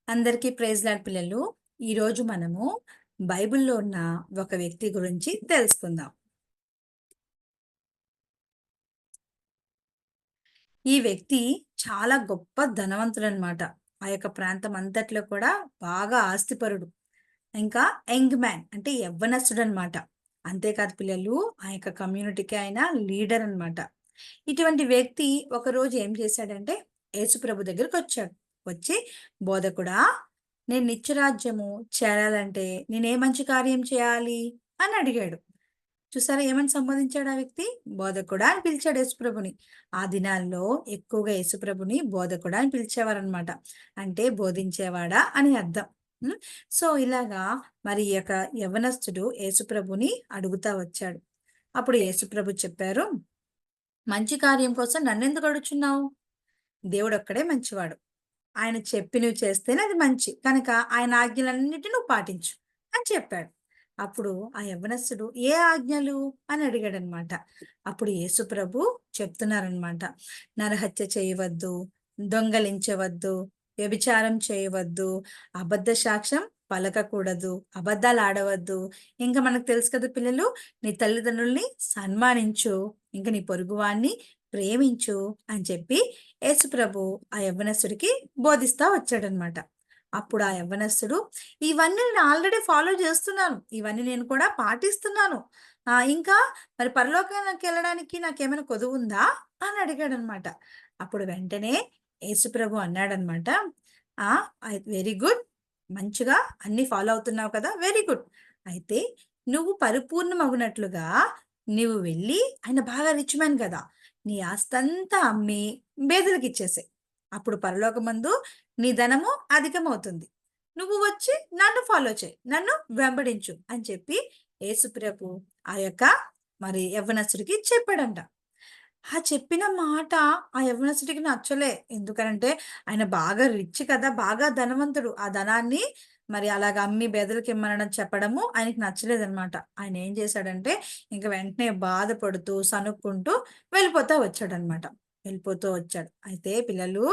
అందరికీ praise lord పిల్లలు. ఈరోజు మనము బైబిల్‌లో ఉన్న ఒక వ్యక్తి గురించి తెలుసుకుందాం. ఈ వ్యక్తి చాలా గొప్ప ధనవంతుడనమాట. ఆ యొక్క ప్రాంతం అంతట్లో కూడా బాగా ఆస్తిపరుడు. ఇంకా యంగ్ మ్యాన్ అంటే యవ్వనస్తుడనమాట. అంతేకాదు పిల్లలు, ఆ యొక్క కమ్యూనిటీకి ఆయన లీడర్ అనమాట. ఇటువంటి వ్యక్తి ఒకరోజు ఏం చేశాడంటే యేసుప్రభు దగ్గరకొచ్చాడు. వచ్చి, "బోధకుడా, నేను నిత్యరాజ్యము చేరాలంటే నేనే మంచి కార్యం చేయాలి?" అని అడిగాడు. చూసారా ఏమని సంబోధించాడు ఆ వ్యక్తి? బోధకుడా అని పిలిచాడు యేసుప్రభుని. ఆ దినాల్లో ఎక్కువగా యేసుప్రభుని బోధకుడా అని పిలిచేవారనమాట. అంటే బోధించేవాడా అని అర్థం. హ్మ్. సో, ఇలాగా మరి ఈ యొక్క యవ్వనస్తుడు యేసుప్రభుని అడుగుతా వచ్చాడు. అప్పుడు యేసుప్రభు చెప్పారు, "మంచి కార్యం కోసం నన్నెందుకు అడుగుచున్నావు? దేవుడొక్కడే మంచివాడు. ఆయన చెప్పినవి చేస్తేనే అది మంచి. కనుక ఆయన ఆజ్ఞలన్నిటిని నువ్వు పాటించు" అని చెప్పాడు. అప్పుడు ఆ యవ్వనస్తుడు, "ఏ ఆజ్ఞలు?" అని అడిగాడనమాట. అప్పుడు యేసుప్రభు చెప్తున్నారనమాట. "నరహత్య చేయవద్దు, దొంగలించవద్దు, వ్యభిచారం చేయవద్దు, అబద్ధ సాక్ష్యం పలకకూడదు, అబద్ధాలాడవద్దు. ఇంకా మనకు తెలుసు కదా పిల్లలు, నీ తల్లిదండ్రుల్ని సన్మానించు, ఇంక నీ పొరుగువాన్ని ప్రేమించు" అని చెప్పి యేసుప్రభు ఆ యవ్వనస్తుడికి బోధిస్తా వచ్చాడనమాట. అప్పుడు ఆ యవ్వనస్తుడు, "ఇవన్నీ నేను ఆల్రెడీ ఫాలో చేస్తున్నాను. ఇవన్నీ నేను కూడా పాటిస్తున్నాను. ఇంకా మరి పరలోకానికెళ్ళడానికి నాకేమైనా కొదువుందా?" అని అడిగాడనమాట. అప్పుడు వెంటనే యేసుప్రభు అన్నాడనమాట, "ఆ! Very good. మంచిగా అన్నీ ఫాలో అవుతున్నావు కదా! Very good. అయితే నువ్వు పరిపూర్ణమగునట్లుగా నీవు వెళ్లి" ఆయన బాగా రిచ్ మ్యాన్ గదా! "నీ ఆస్తంతా అమ్మి బేదలకిచ్చేసేయి. అప్పుడు పరలోకమందు నీ ధనము అధికమవుతుంది. నువ్వు వచ్చి నన్ను ఫాలో చెయి. నన్ను వెంబడించు" అని చెప్పి యేసుప్రభు ఆ యొక్క మరి యవ్వనస్తుడికి చెప్పాడంట. ఆ చెప్పిన మాట ఆ యవ్వనస్తుడికి నచ్చలే. ఎందుకనంటే ఆయన బాగా రిచ్ కదా! బాగా ధనవంతుడు. ఆ ధనాన్ని మరి అలాగ అమ్మి బేదలకిమ్మనడం చెప్పడము ఆయనకి నచ్చలేదనమాట. ఆయన ఏం చేశాడంటే ఇంక వెంటనే బాధపడుతూ, సణుక్కుంటూ వెళ్ళిపోతా వచ్చాడనమాట. వెళ్ళిపోతూ వచ్చాడు. అయితే పిల్లలు,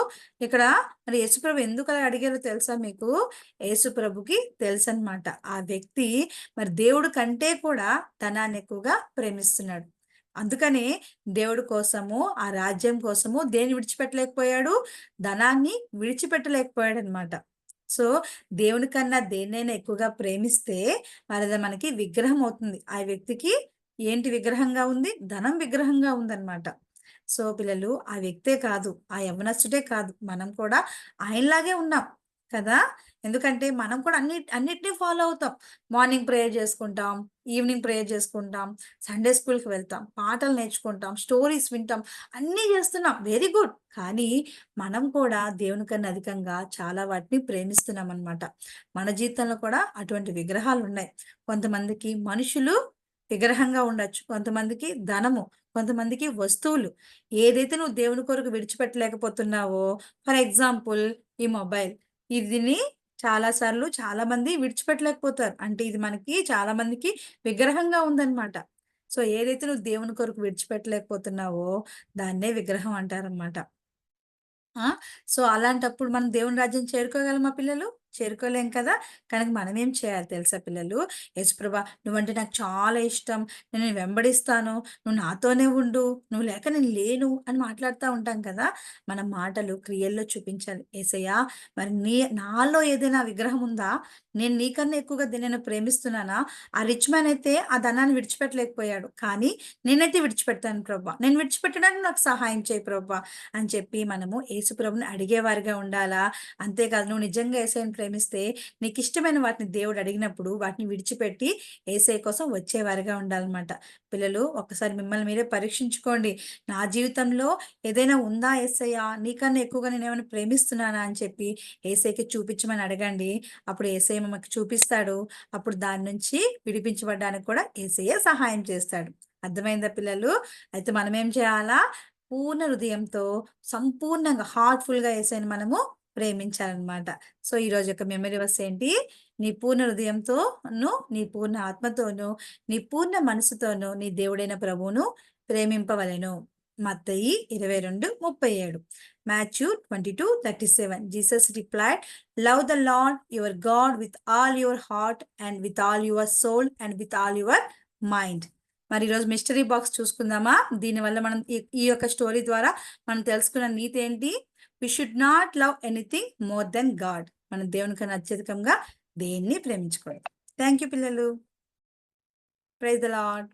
ఇక్కడ మరి యేసుప్రభు ఎందుకలా అడిగారో తెలుసా మీకు? యేసుప్రభుకి తెలుసనమాట. ఆ వ్యక్తి మరి దేవుడి కంటే కూడా ధనాన్ని ఎక్కువగా ప్రేమిస్తున్నాడు. అందుకనే దేవుడి కోసము, ఆ రాజ్యం కోసము దేన్ని విడిచిపెట్టలేకపోయాడు? ధనాన్ని విడిచిపెట్టలేకపోయాడనమాట. సో, దేవుని కన్నా దేన్నైనా ఎక్కువగా ప్రేమిస్తే మరది మనకి విగ్రహం అవుతుంది. ఆ వ్యక్తికి ఏంటి విగ్రహంగా ఉంది? ధనం విగ్రహంగా ఉందనమాట. సో, పిల్లలు, ఆ వ్యక్తే కాదు, ఆ యవ్వనస్తుడే కాదు, మనం కూడా ఆయనలాగే ఉన్నాం కదా! ఎందుకంటే మనం కూడా అన్నిటిని ఫాలో అవుతాం. మార్నింగ్ ప్రేయర్ చేసుకుంటాం, ఈవినింగ్ ప్రేయర్ చేసుకుంటాం, సండే స్కూల్‌కి వెళ్తాం, పాటలు నేర్చుకుంటాం, స్టోరీస్ వింటాం, అన్నీ చేస్తున్నాం. Very good. కానీ మనం కూడా దేవుని కన్నా అధికంగా చాలా వాటిని ప్రేమిస్తున్నామనమాట. మన జీవితంలో కూడా అటువంటి విగ్రహాలున్నాయి. కొంతమందికి మనుషులు విగ్రహంగా ఉండొచ్చు. కొంతమందికి ధనము, కొంతమందికి వస్తువులు. ఏదైతే నువ్వు దేవుని కొరకు విడిచిపెట్టలేకపోతున్నావో, ఫర్ ఎగ్జాంపుల్ ఈ మొబైల్. ఇదిని చాలా సార్లు చాలామంది విడిచిపెట్టలేకపోతారు. అంటే ఇది మనకి చాలా మందికి విగ్రహంగా ఉందన్నమాట. సో, ఏదైతే నువ్వు దేవుని కొరకు విడిచిపెట్టలేకపోతున్నావో దాన్నే విగ్రహం అంటారనమాట. ఆ! సో, అలాంటప్పుడు మనం దేవుని రాజ్యం చేరుకోగలమా పిల్లలు? చేరుకోలేం కదా! కనుక మనమేం చేయాలి తెలుసా పిల్లలు? యేసుప్రభా, నువ్వంటే నాకు చాలా ఇష్టం. నేను నిన్ను వెంబడిస్తాను. నువ్వు నాతోనే ఉండు. నువ్వు లేక నేను లేను అని మాట్లాడుతా ఉంటాం కదా! మన మాటలు క్రియల్లో చూపించాలి. యేసయ్యా, మరి నాలో ఏదైనా విగ్రహం ఉందా? నేను నీకన్నా ఎక్కువగా దేన్నైనా ప్రేమిస్తున్నానా? ఆ రిచ్ మ్యాన్ అయితే ఆ ధనాన్ని విడిచిపెట్టలేకపోయాడు. కానీ నేనైతే విడిచిపెడతాను ప్రభా! నేను విడిచిపెట్టడానికి నాకు సహాయం చేయి ప్రభా! అని చెప్పి మనము యేసుప్రభుని అడిగేవారిగా ఉండాలా? అంతేకాదు, నువ్వు నిజంగా యేసయ్యని ప్రేమిస్తే నీకిష్టమైన వాటిని దేవుడు అడిగినప్పుడు వాటిని విడిచిపెట్టి యేసయ్య కోసం వచ్చేవారిగా ఉండాలన్నమాట. పిల్లలు, ఒక్కసారి మిమ్మల్ని మీరే పరీక్షించుకోండి. నా జీవితంలో ఏదైనా ఉందా యేసయ్య? నీకన్నా ఎక్కువగా నేనేమైనా ప్రేమిస్తున్నానా? అని చెప్పి యేసయ్యకి చూపించమని అడగండి. అప్పుడు యేసయ్య మనకు చూపిస్తాడు. అప్పుడు దాని నుంచి విడిపించబడ్డానికి కూడా యేసయ్య సహాయం చేస్తాడు. అర్థమైందా పిల్లలు? అయితే మనమేం చేయాలా? పూర్ణ హృదయంతో, సంపూర్ణంగా హార్ట్‌ఫుల్‌గా యేసయ్యని మనము ప్రేమించాలనమాట. సో, ఈరోజు యొక్క మెమరీ వర్స్ ఏంటి? నీ పూర్ణ హృదయంతోను, నీ పూర్ణ ఆత్మతోను, నీ పూర్ణ మనసుతోను నీ దేవుడైన ప్రభువును ప్రేమింపవలెను. మత్తయి 22:37. Matthew 22:37. Jesus replied, "Love the Lord your God with all your heart and with all your soul and with all your mind." మరి ఈరోజు మిస్టరీ బాక్స్ చూసుకుందామా? దీనివల్ల మనం ఈ యొక్క స్టోరీ ద్వారా మనం తెలుసుకున్న నీతి ఏంటి? We should not love anything more than God. మనం దేవుని కన్నా అత్యధికంగా దేన్ని ప్రేమించుకోవాలి. థ్యాంక్ యూ పిల్లలు. Praise the lord.